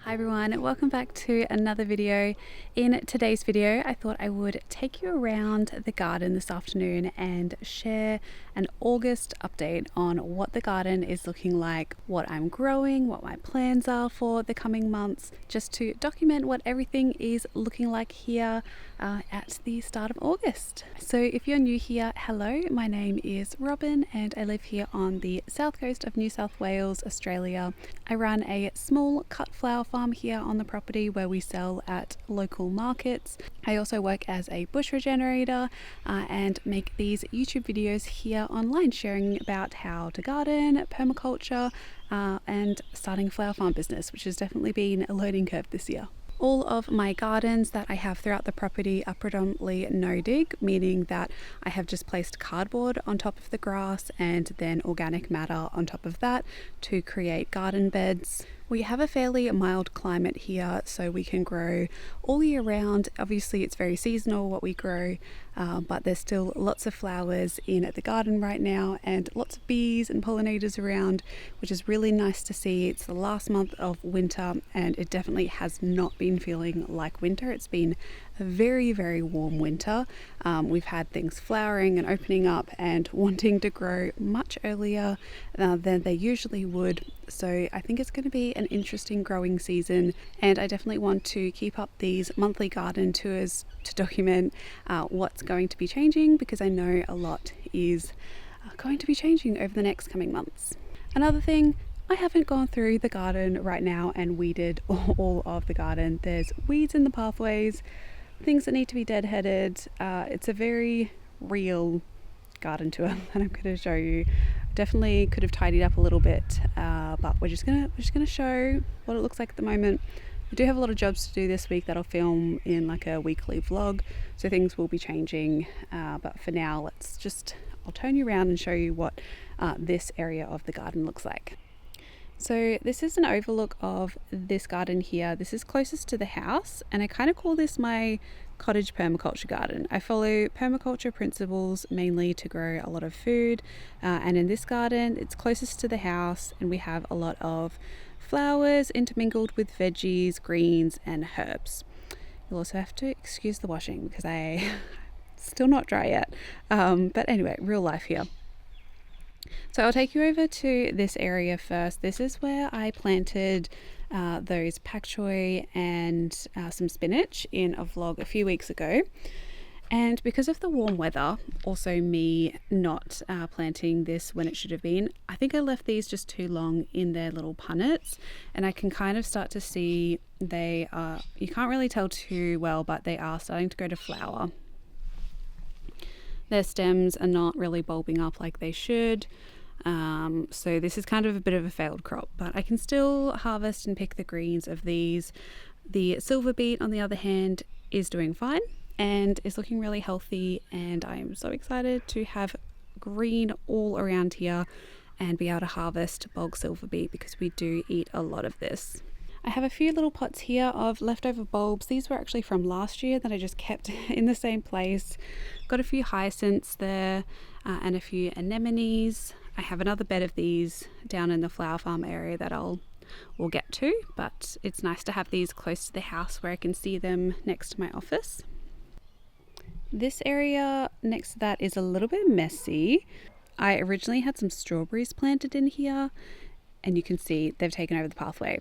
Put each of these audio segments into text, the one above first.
Hi everyone, welcome back to another video. In today's video, I thought I would take you around the garden this afternoon and share an August update on what the garden is looking like, what I'm growing, what my plans are for the coming months, just to document what everything is looking like here at the start of August. So if you're new here, hello, my name is Robyn and I live here on the south coast of New South Wales, Australia. I run a small cut flower farm here on the property where we sell at local markets. I also work as a bush regenerator and make these YouTube videos here online sharing about how to garden, permaculture and starting a flower farm business, which has definitely been a learning curve this year. All of my gardens that I have throughout the property are predominantly no dig, meaning that I have just placed cardboard on top of the grass and then organic matter on top of that to create garden beds. We have a fairly mild climate here, so we can grow all year round. Obviously it's very seasonal what we grow, but there's still lots of flowers in the garden right now and lots of bees and pollinators around, which is really nice to see. It's the last month of winter and it definitely has not been feeling like winter. It's been a very, very warm winter. We've had things flowering and opening up and wanting to grow much earlier than they usually would. So I think it's going to be an interesting growing season, and I definitely want to keep up these monthly garden tours to document what's going to be changing, because I know a lot is going to be changing over the next coming months. Another thing, I haven't gone through the garden right now and weeded all of the garden. There's weeds in the pathways, things that need to be deadheaded. It's a very real garden tour that I'm going to show you. Definitely could have tidied up a little bit, but we're just gonna show what it looks like at the moment. We do have a lot of jobs to do this week that I'll film in like a weekly vlog, so things will be changing, but for now I'll turn you around and show you what this area of the garden looks like. So this is an overlook of this garden here. This is closest to the house, and I kind of call this my cottage permaculture garden. I follow permaculture principles mainly to grow a lot of food, and in this garden it's closest to the house and we have a lot of flowers intermingled with veggies, greens and herbs. You'll also have to excuse the washing because I still not dry yet, but anyway, real life here. So I'll take you over to this area first. This is where I planted those pak choy and some spinach in a vlog a few weeks ago. And because of the warm weather, also me not planting this when it should have been, I think I left these just too long in their little punnets, and I can kind of start to see they are, you can't really tell too well, but they are starting to go to flower. Their stems are not really bulbing up like they should. So this is kind of a bit of a failed crop, but I can still harvest and pick the greens of these. The silver beet, on the other hand, is doing fine and is looking really healthy, and I am so excited to have green all around here and be able to harvest bulk silver beet because we do eat a lot of this. I have a few little pots here of leftover bulbs. These were actually from last year that I just kept in the same place. Got a few hyacinths there and a few anemones. I have another bed of these down in the flower farm area that we'll get to, but it's nice to have these close to the house where I can see them next to my office. This area next to that is a little bit messy. I originally had some strawberries planted in here, and you can see they've taken over the pathway.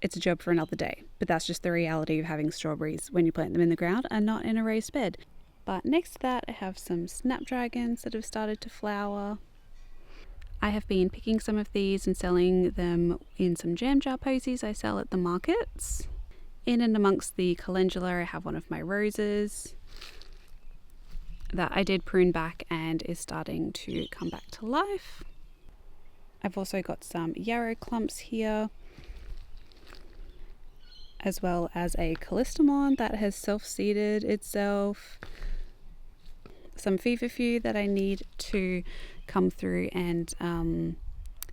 It's a job for another day, but that's just the reality of having strawberries when you plant them in the ground and not in a raised bed. But next to that, I have some snapdragons that have started to flower. I have been picking some of these and selling them in some jam jar posies I sell at the markets. In and amongst the calendula, I have one of my roses that I did prune back and is starting to come back to life. I've also got some yarrow clumps here, as well as a callistemon that has self-seeded itself, some feverfew that I need to come through and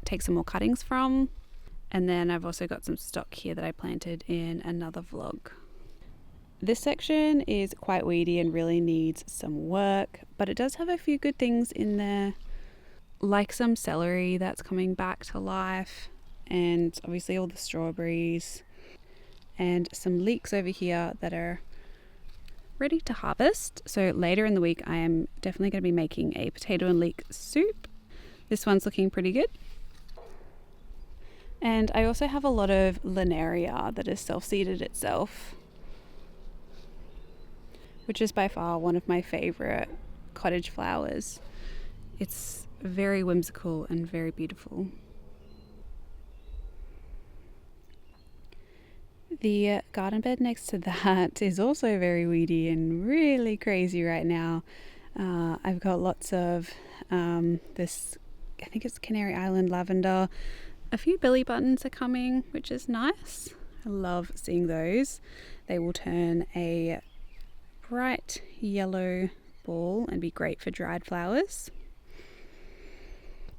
take some more cuttings from, and then I've also got some stock here that I planted in another vlog. This section is quite weedy and really needs some work, but it does have a few good things in there, like some celery that's coming back to life, and obviously all the strawberries. and some leeks over here that are ready to harvest. So later in the week I am definitely going to be making a potato and leek soup. This one's looking pretty good. And I also have a lot of linaria that is self-seeded itself, which is by far one of my favorite cottage flowers. It's very whimsical and very beautiful. The garden bed next to that is also very weedy and really crazy right now. I've got lots of this, I think it's Canary Island lavender. A few billy buttons are coming, which is nice. I love seeing those. They will turn a bright yellow ball and be great for dried flowers.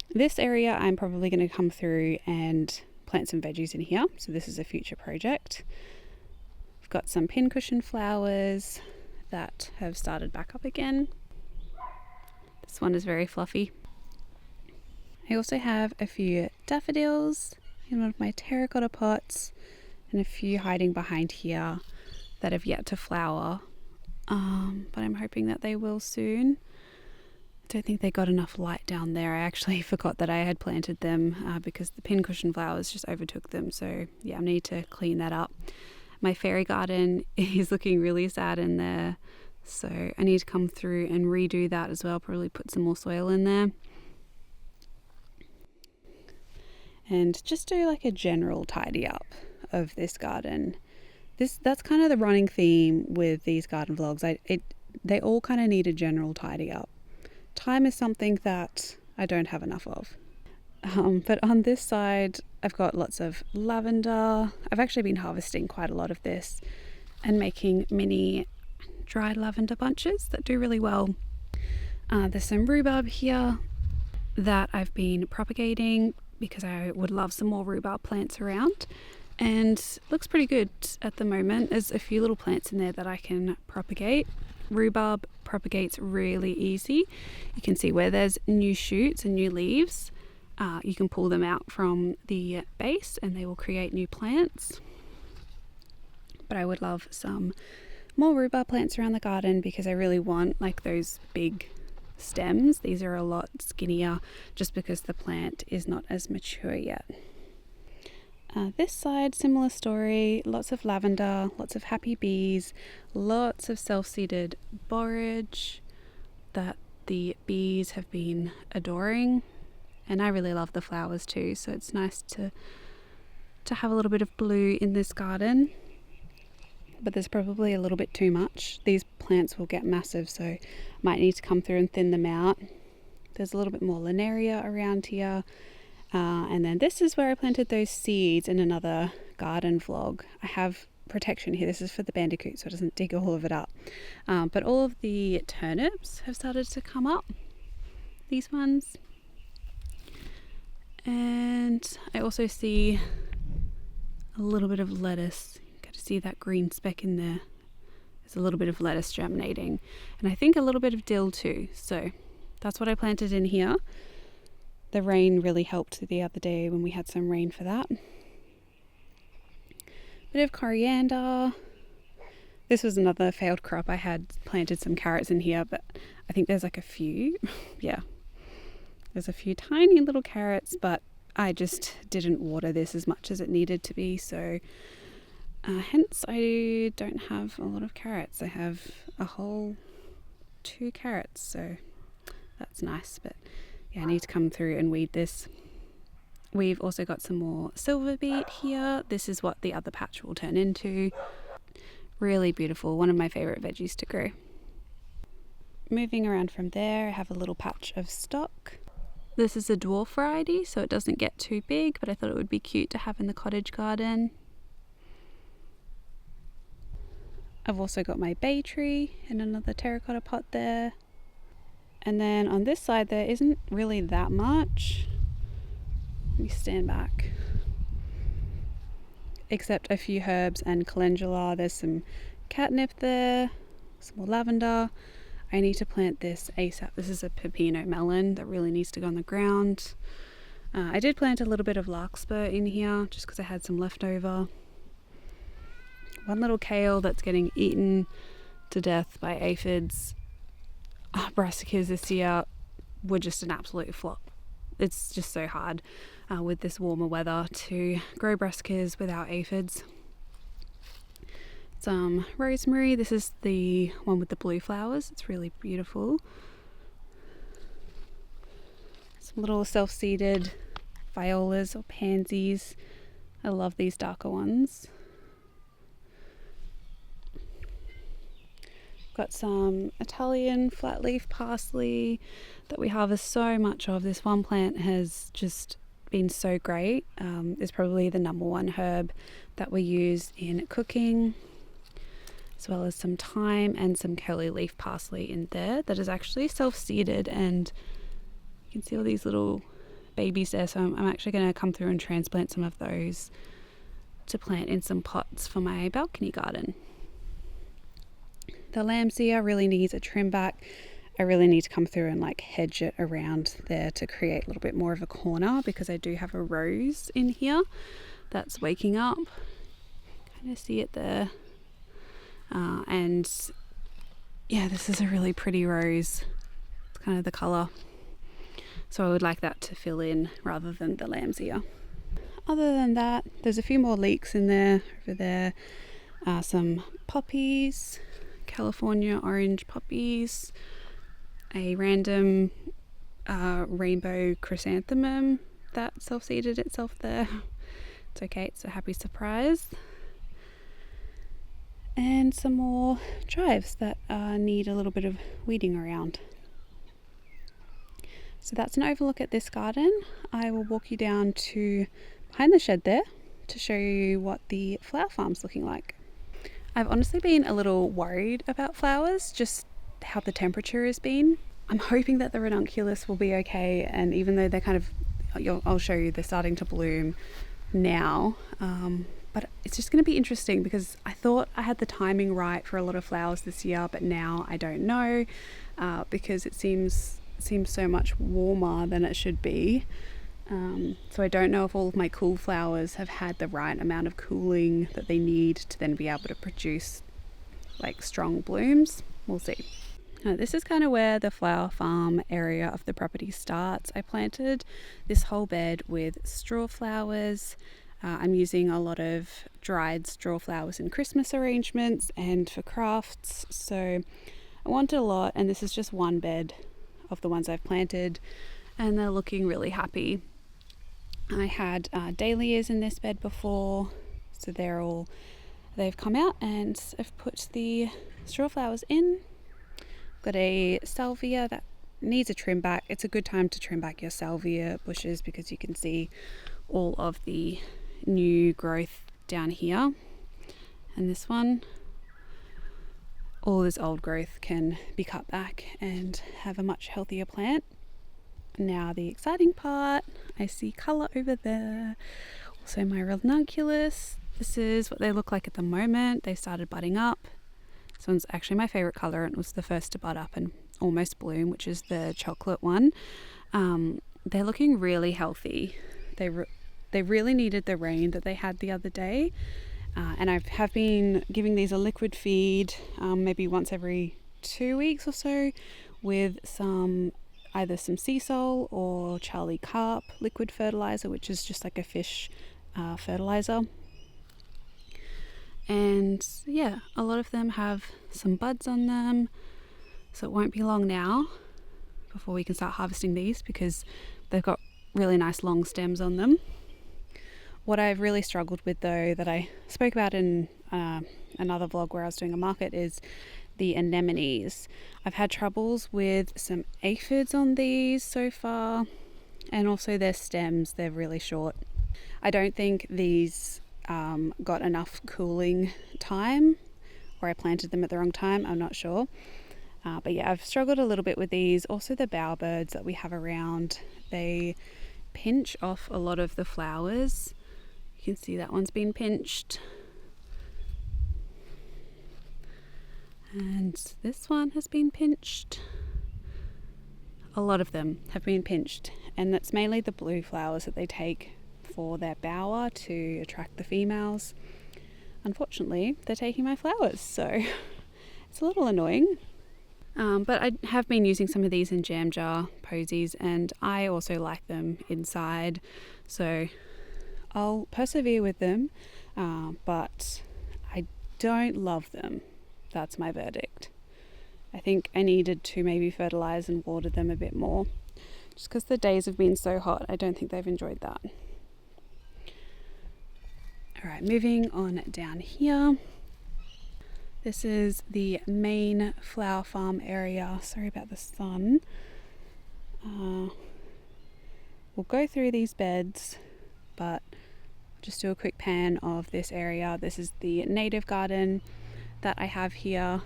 This area I'm probably going to come through and plant some veggies in here, so this is a future project. I've got some pincushion flowers that have started back up again. This one is very fluffy. I also have a few daffodils in one of my terracotta pots and a few hiding behind here that have yet to flower, but I'm hoping that they will soon. I don't think they got enough light down there. I actually forgot that I had planted them because the pincushion flowers just overtook them, so yeah, I need to clean that up. My fairy garden is looking really sad in there, so I need to come through and redo that as well, probably put some more soil in there. And just do like a general tidy up of this garden. That's kind of the running theme with these garden vlogs. They all kind of need a general tidy up. Time is something that I don't have enough of. But on this side, I've got lots of lavender. I've actually been harvesting quite a lot of this and making mini dried lavender bunches that do really well. There's some rhubarb here that I've been propagating because I would love some more rhubarb plants around, and looks pretty good at the moment. There's a few little plants in there that I can propagate. Rhubarb propagates really easy. You can see where there's new shoots and new leaves, you can pull them out from the base and they will create new plants. But I would love some more rhubarb plants around the garden because I really want like those big stems. These are a lot skinnier just because the plant is not as mature yet. This side, similar story, lots of lavender, lots of happy bees, lots of self-seeded borage that the bees have been adoring, and I really love the flowers too, so it's nice to have a little bit of blue in this garden. But there's probably a little bit too much. These plants will get massive, so I might need to come through and thin them out. There's a little bit more linaria around here. And then this is where I planted those seeds in another garden vlog. I have protection here. This is for the bandicoot so it doesn't dig all of it up. But all of the turnips have started to come up. These ones. And I also see a little bit of lettuce. See that green speck in there? There's a little bit of lettuce germinating, and I think a little bit of dill too, so that's what I planted in here. The rain really helped the other day when we had some rain for that. Bit of coriander. This was another failed crop. I had planted some carrots in here, but I think there's like a few yeah, there's a few tiny little carrots, but I just didn't water this as much as it needed to be, so hence I don't have a lot of carrots. I have a whole 2 carrots, so that's nice. But yeah, I need to come through and weed this. We've also got some more silver beet here. This is what the other patch will turn into. Really beautiful, one of my favorite veggies to grow. Moving around from there, I have a little patch of stock. This is a dwarf variety, so it doesn't get too big, but I thought it would be cute to have in the cottage garden. I've also got my bay tree in another terracotta pot there. And then on this side there isn't really that much. Let me stand back. Except a few herbs and calendula. There's some catnip there, some more lavender. I need to plant this ASAP. This is a pepino melon that really needs to go on the ground. I did plant a little bit of larkspur in here just because I had some left over. one little kale that's getting eaten to death by aphids. Brassicas this year were just an absolute flop. It's just so hard with this warmer weather to grow brassicas without aphids. Some rosemary. This is the one with the blue flowers. It's really beautiful. Some little self-seeded violas or pansies. I love these darker ones. Got some Italian flat leaf parsley that we harvest so much of. This one plant has just been so great. It's probably the number one herb that we use in cooking, as well as some thyme and some curly leaf parsley in there that is actually self-seeded, and you can see all these little babies there. So I'm actually going to come through and transplant some of those to plant in some pots for my balcony garden. The lambsia really needs a trim back. I really need to come through and like hedge it around there to create a little bit more of a corner, because I do have a rose in here that's waking up. Kind of see it there. And yeah, this is a really pretty rose. It's kind of the colour. So I would like that to fill in rather than the lambsia. Other than that, there's a few more leeks in there, over there. Some poppies, California orange poppies, a random rainbow chrysanthemum that self-seeded itself there. It's okay, it's a happy surprise. And some more chives that need a little bit of weeding around. So that's an overlook at this garden. I will walk you down to behind the shed there to show you what the flower farm's looking like. I've honestly been a little worried about flowers, just how the temperature has been. I'm hoping that the ranunculus will be okay, and even though they're kind of, I'll show you, they're starting to bloom now, but it's just going to be interesting because I thought I had the timing right for a lot of flowers this year, but now I don't know, because it seems so much warmer than it should be. So I don't know if all of my cool flowers have had the right amount of cooling that they need to then be able to produce like strong blooms. We'll see. This is kind of where the flower farm area of the property starts. I planted this whole bed with straw flowers. I'm using a lot of dried straw flowers in Christmas arrangements and for crafts. So I wanted a lot, and this is just one bed of the ones I've planted, and they're looking really happy. I had dahlias in this bed before, so they've come out, and I've put the straw flowers in. Got a salvia that needs a trim back. It's a good time to trim back your salvia bushes because you can see all of the new growth down here. And this one, all this old growth can be cut back and have a much healthier plant. Now the exciting part, I see colour over there. Also my ranunculus. This is what they look like at the moment. They started budding up. This one's actually my favourite colour, and it was the first to bud up and almost bloom, which is the chocolate one. They're looking really healthy. They really needed the rain that they had the other day. And I have been giving these a liquid feed, maybe once every 2 weeks or so, with either some sea salt or Charlie Carp liquid fertilizer, which is just like a fish fertilizer. And yeah, a lot of them have some buds on them, so it won't be long now before we can start harvesting these because they've got really nice long stems on them. What I've really struggled with though, that I spoke about in another vlog where I was doing a market, is the anemones. I've had troubles with some aphids on these so far, and also their stems, they're really short. I don't think these got enough cooling time, or I planted them at the wrong time, I'm not sure. But yeah, I've struggled a little bit with these. Also the bowerbirds that we have around, they pinch off a lot of the flowers. You can see that one's been pinched. And this one has been pinched. A lot of them have been pinched, and that's mainly the blue flowers that they take for their bower to attract the females. unfortunately they're taking my flowers, so it's a little annoying. But I have been using some of these in jam jar posies, and I also like them inside, so I'll persevere with them, but I don't love them. That's my verdict. I think I needed to maybe fertilize and water them a bit more, just because the days have been so hot. I don't think they've enjoyed that. Alright, moving on down here. This is the main flower farm area. Sorry about the sun. We'll go through these beds, but just do a quick pan of this area. This is the native garden that I have here.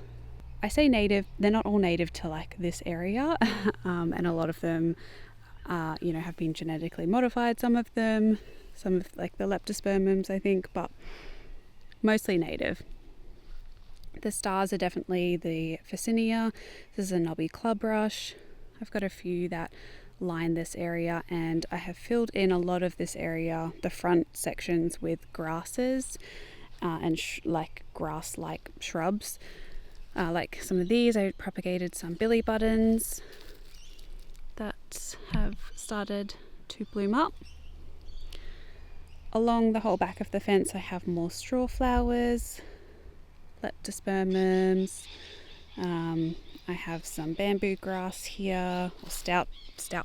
I say native, they're not all native to like this area, and a lot of them have been genetically modified, some of like the leptospermums, I think, but mostly native. The stars are definitely the Phacinia. This is a knobby club rush. I've got a few that line this area, and I have filled in a lot of this area, the front sections, with grasses and like grass-like shrubs. Like some of these, I propagated some billy buttons that have started to bloom up. Along the whole back of the fence I have more straw flowers, leptospermums. I have some bamboo grass here, or stout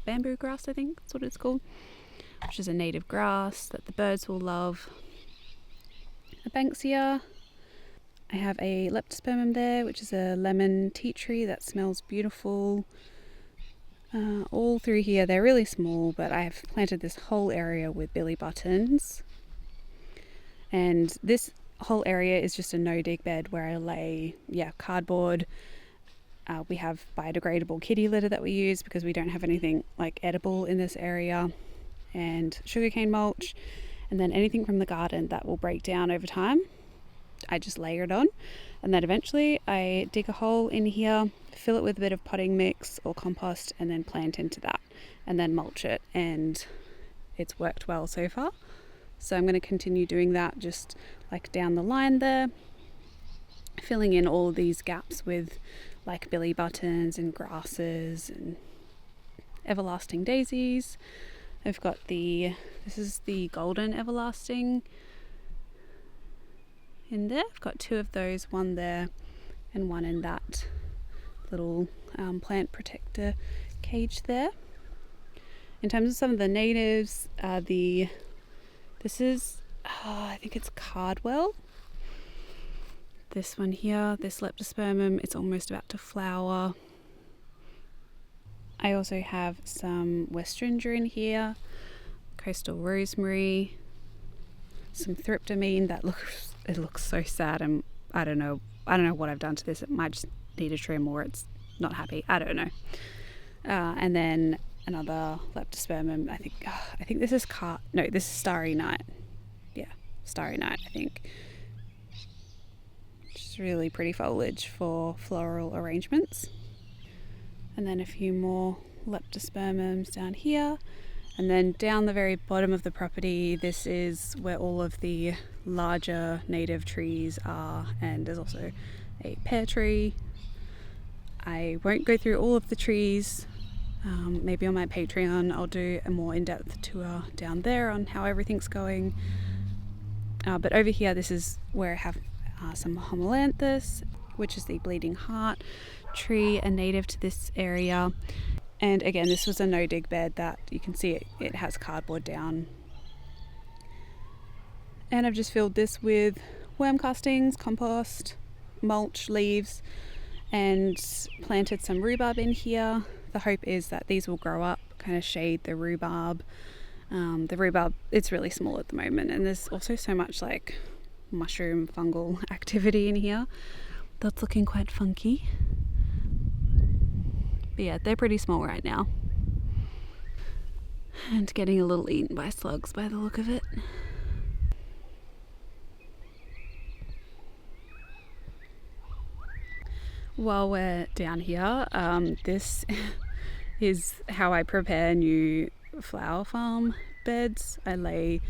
bamboo grass, I think that's what it's called, which is a native grass that the birds will love. A banksia. I have a leptospermum there, which is a lemon tea tree that smells beautiful. All through here, they're really small, but I have planted this whole area with billy buttons. And this whole area is just a no-dig bed where I lay, cardboard. We have biodegradable kitty litter that we use because we don't have anything like edible in this area, and sugarcane mulch, and then anything from the garden that will break down over time, I just layer it on. And then eventually I dig a hole in here, fill it with a bit of potting mix or compost, and then plant into that, and then mulch it, and it's worked well so far. So I'm going to continue doing that just like down the line there, filling in all of these gaps with like billy buttons and grasses and everlasting daisies. I've got this is the golden everlasting in there. I've got two of those, one there and one in that little plant protector cage there. In terms of some of the natives, this is I think it's cardwell. This one here, this leptospermum, it's almost about to flower. I also have some westringia in here, coastal rosemary, some thryptomene that looks so sad, and I don't know what I've done to this. It might just need a trim, or it's not happy. I don't know. And then another leptospermum. I think this is this is Starry Night. Yeah, Starry Night, I think. Just really pretty foliage for floral arrangements. And then a few more leptospermums down here. And then down the very bottom of the property, this is where all of the larger native trees are, and there's also a pear tree. I won't go through all of the trees. Maybe on my Patreon I'll do a more in-depth tour down there on how everything's going. But over here, this is where I have some homolanthus, which is the bleeding heart tree, a native to this area. And again, this was a no-dig bed that you can see it has cardboard down. And I've just filled this with worm castings, compost, mulch, leaves, and planted some rhubarb in here. The hope is that these will grow up, kind of shade the rhubarb. The rhubarb, it's really small at the moment, and there's also so much like mushroom fungal activity in here that's looking quite funky. But yeah, they're pretty small right now, and getting a little eaten by slugs by the look of it. While we're down here, this is how I prepare new flower farm beds. I lay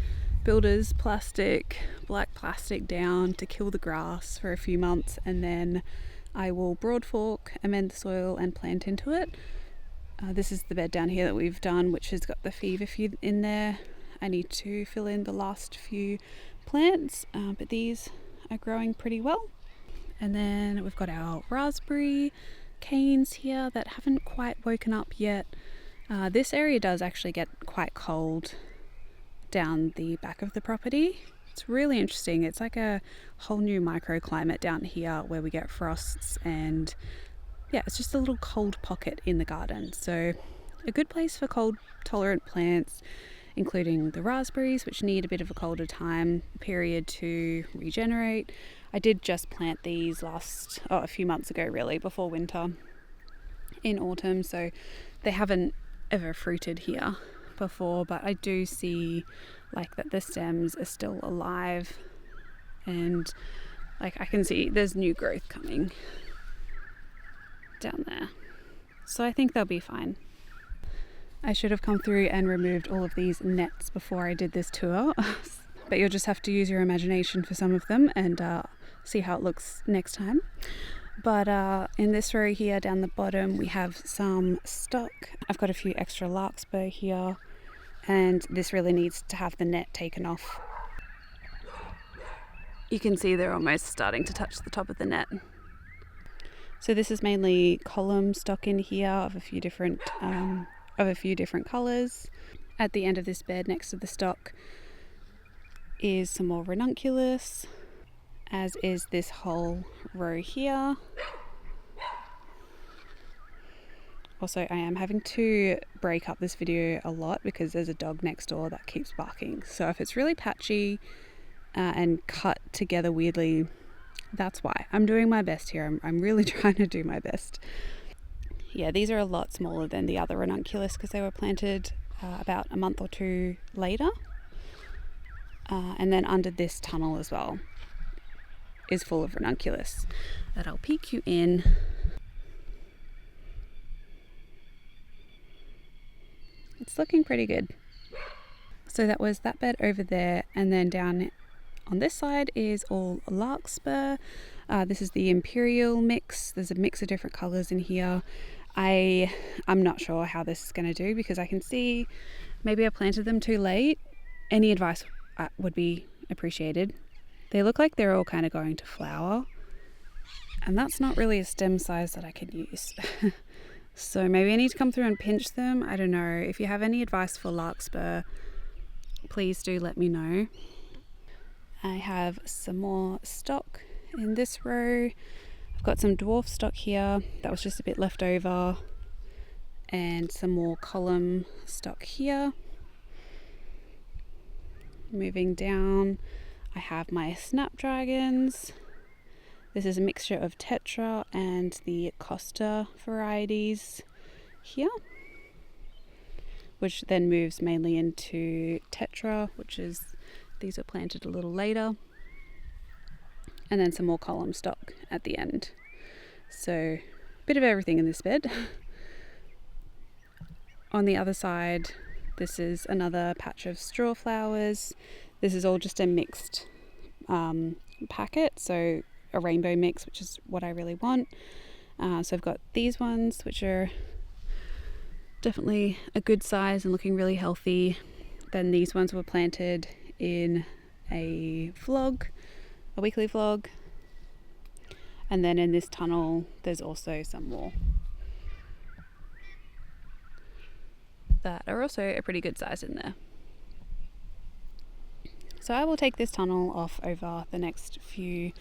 builder's plastic, black plastic down to kill the grass for a few months, and then I will broad fork, amend the soil and plant into it. This is the bed down here that we've done, which has got the feverfew in there. I need to fill in the last few plants, but these are growing pretty well. And then we've got our raspberry canes here that haven't quite woken up yet. This area does actually get quite cold down the back of the property. It's really interesting. It's like a whole new microclimate down here where we get frosts, and yeah, it's just a little cold pocket in the garden. So a good place for cold tolerant plants, including the raspberries, which need a bit of a colder time period to regenerate. I did just plant these a few months ago, really, before winter, in autumn, so they haven't ever fruited here before, but I do see like that the stems are still alive, and like I can see there's new growth coming down there, so I think they'll be fine. I should have come through and removed all of these nets before I did this tour, but you'll just have to use your imagination for some of them and see how it looks next time. But in this row here down the bottom we have some stock. I've got a few extra larkspur here, and this really needs to have the net taken off. You can see they're almost starting to touch the top of the net. So this is mainly column stock in here of a few different colours. At the end of this bed next to the stock is some more ranunculus, as is this whole row here. Also, I am having to break up this video a lot because there's a dog next door that keeps barking. So if it's really patchy and cut together weirdly, that's why. I'm doing my best here. I'm really trying to do my best. Yeah, these are a lot smaller than the other ranunculus because they were planted about a month or two later. And then under this tunnel as well is full of ranunculus that I'll peek you in. It's looking pretty good. So that was that bed over there, and then down on this side is all larkspur. This is the imperial mix. There's a mix of different colours in here. I'm not sure how this is going to do because I can see maybe I planted them too late. Any advice would be appreciated. They look like they're all kind of going to flower, and that's not really a stem size that I can use. So maybe I need to come through and pinch them. I don't know. If you have any advice for larkspur, please do let me know. I have some more stock in this row. I've got some dwarf stock here that was just a bit left over, and some more column stock here. Moving down, I have my snapdragons. This is a mixture of Tetra and the Costa varieties here, which then moves mainly into Tetra, which is, these are planted a little later, and then some more column stock at the end. So a bit of everything in this bed. On the other side, this is another patch of straw flowers. This is all just a mixed packet, so a rainbow mix, which is what I really want. So I've got these ones, which are definitely a good size and looking really healthy. Then these ones were planted in a weekly vlog. And then in this tunnel, there's also some more that are also a pretty good size in there. So I will take this tunnel off over the next few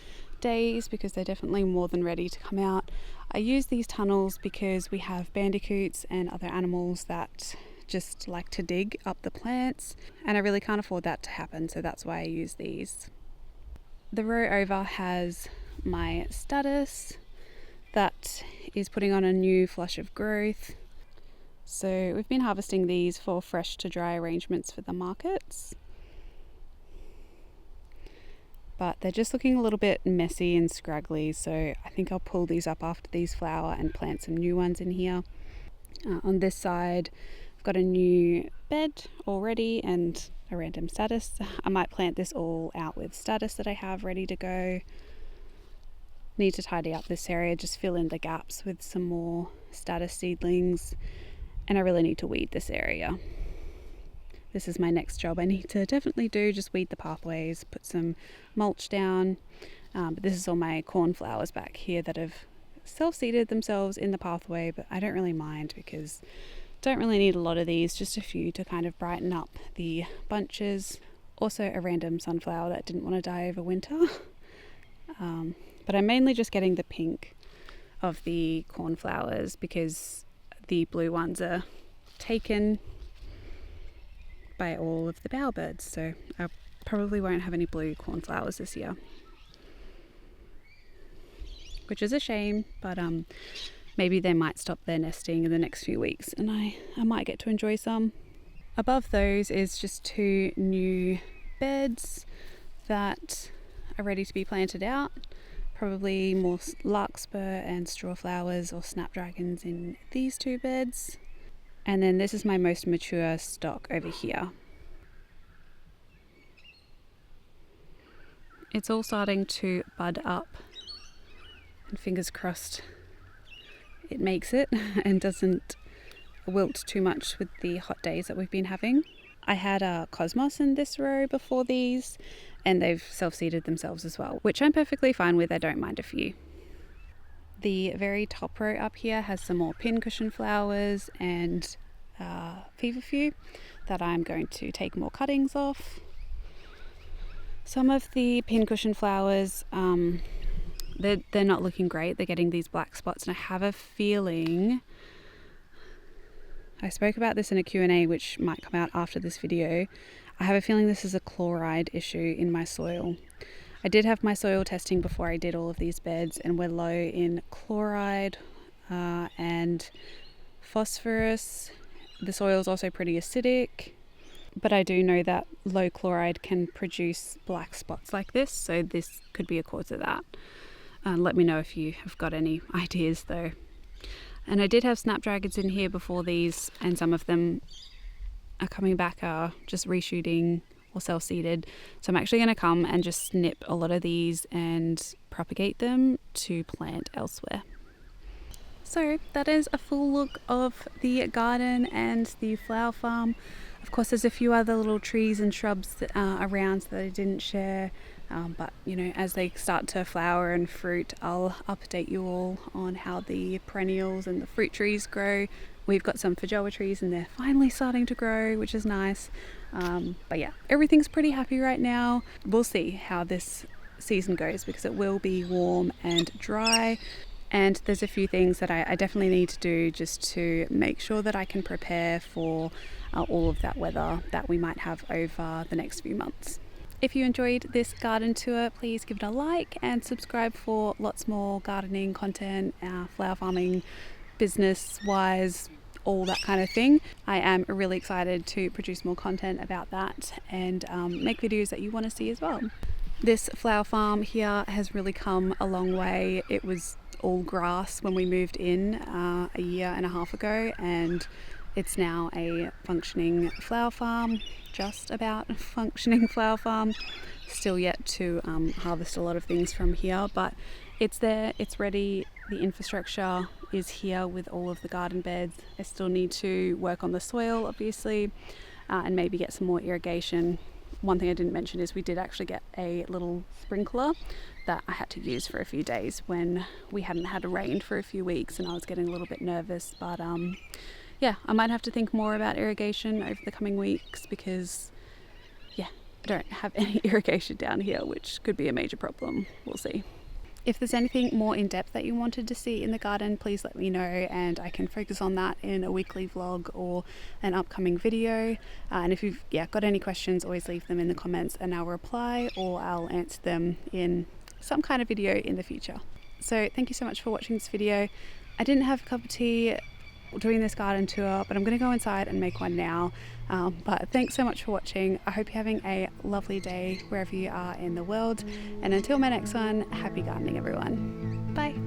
days because they're definitely more than ready to come out. I use these tunnels because we have bandicoots and other animals that just like to dig up the plants, and I really can't afford that to happen, so that's why I use these. The row over has my status that is putting on a new flush of growth. So we've been harvesting these for fresh to dry arrangements for the markets, but they're just looking a little bit messy and scraggly, so I think I'll pull these up after these flower and plant some new ones in here. On this side I've got a new bed already and a random status. I might plant this all out with status that I have ready to go. Need to tidy up this area, just fill in the gaps with some more status seedlings, and I really need to weed this area. This is my next job I need to definitely do, just weed the pathways, put some mulch down. But this is all my cornflowers back here that have self-seeded themselves in the pathway, but I don't really mind because I don't really need a lot of these, just a few to kind of brighten up the bunches. Also a random sunflower that didn't want to die over winter. But I'm mainly just getting the pink of the cornflowers because the blue ones are taken by all of the bowerbirds, so I probably won't have any blue cornflowers this year, which is a shame, but maybe they might stop their nesting in the next few weeks and I might get to enjoy some. Above those is just 2 new beds that are ready to be planted out. Probably more larkspur and straw flowers or snapdragons in these 2 beds. And then this is my most mature stock over here. It's all starting to bud up, and fingers crossed it makes it and doesn't wilt too much with the hot days that we've been having. I had a cosmos in this row before these, and they've self-seeded themselves as well, which I'm perfectly fine with. I don't mind a few. The very top row up here has some more pincushion flowers and feverfew that I'm going to take more cuttings off. Some of the pincushion flowers, they're not looking great. They're getting these black spots, and I have a feeling, I spoke about this in a Q&A which might come out after this video, I have a feeling this is a chloride issue in my soil. I did have my soil testing before I did all of these beds, and we're low in chloride and phosphorus. The soil is also pretty acidic, but I do know that low chloride can produce black spots like this, so this could be a cause of that. Let me know if you have got any ideas though. And I did have snapdragons in here before these, and some of them are coming back, are just reshooting or self-seeded. So I'm actually going to come and just snip a lot of these and propagate them to plant elsewhere. So that is a full look of the garden and the flower farm. Of course, there's a few other little trees and shrubs that are around that I didn't share, but you know, as they start to flower and fruit, I'll update you all on how the perennials and the fruit trees grow. We've got some feijoa trees and they're finally starting to grow, which is nice. But yeah, everything's pretty happy right now. We'll see how this season goes because it will be warm and dry. And there's a few things that I definitely need to do just to make sure that I can prepare for all of that weather that we might have over the next few months. If you enjoyed this garden tour, please give it a like and subscribe for lots more gardening content, flower farming, business-wise, all that kind of thing. I am really excited to produce more content about that and make videos that you want to see as well. This flower farm here has really come a long way. It was all grass when we moved in a year and a half ago, and it's now a functioning flower farm, just about a functioning flower farm. Still yet to harvest a lot of things from here, but it's there, it's ready. The infrastructure is here with all of the garden beds. I still need to work on the soil, obviously, and maybe get some more irrigation. One thing I didn't mention is we did actually get a little sprinkler that I had to use for a few days when we hadn't had a rain for a few weeks, and I was getting a little bit nervous, but yeah, I might have to think more about irrigation over the coming weeks because yeah, I don't have any irrigation down here, which could be a major problem. We'll see. If there's anything more in depth that you wanted to see in the garden, please let me know and I can focus on that in a weekly vlog or an upcoming video. And if you've got any questions, always leave them in the comments and I'll reply, or I'll answer them in some kind of video in the future. So thank you so much for watching this video. I didn't have a cup of tea doing this garden tour, but I'm going to go inside and make one now. But thanks so much for watching. I hope you're having a lovely day wherever you are in the world, and until my next one, happy gardening everyone. Bye.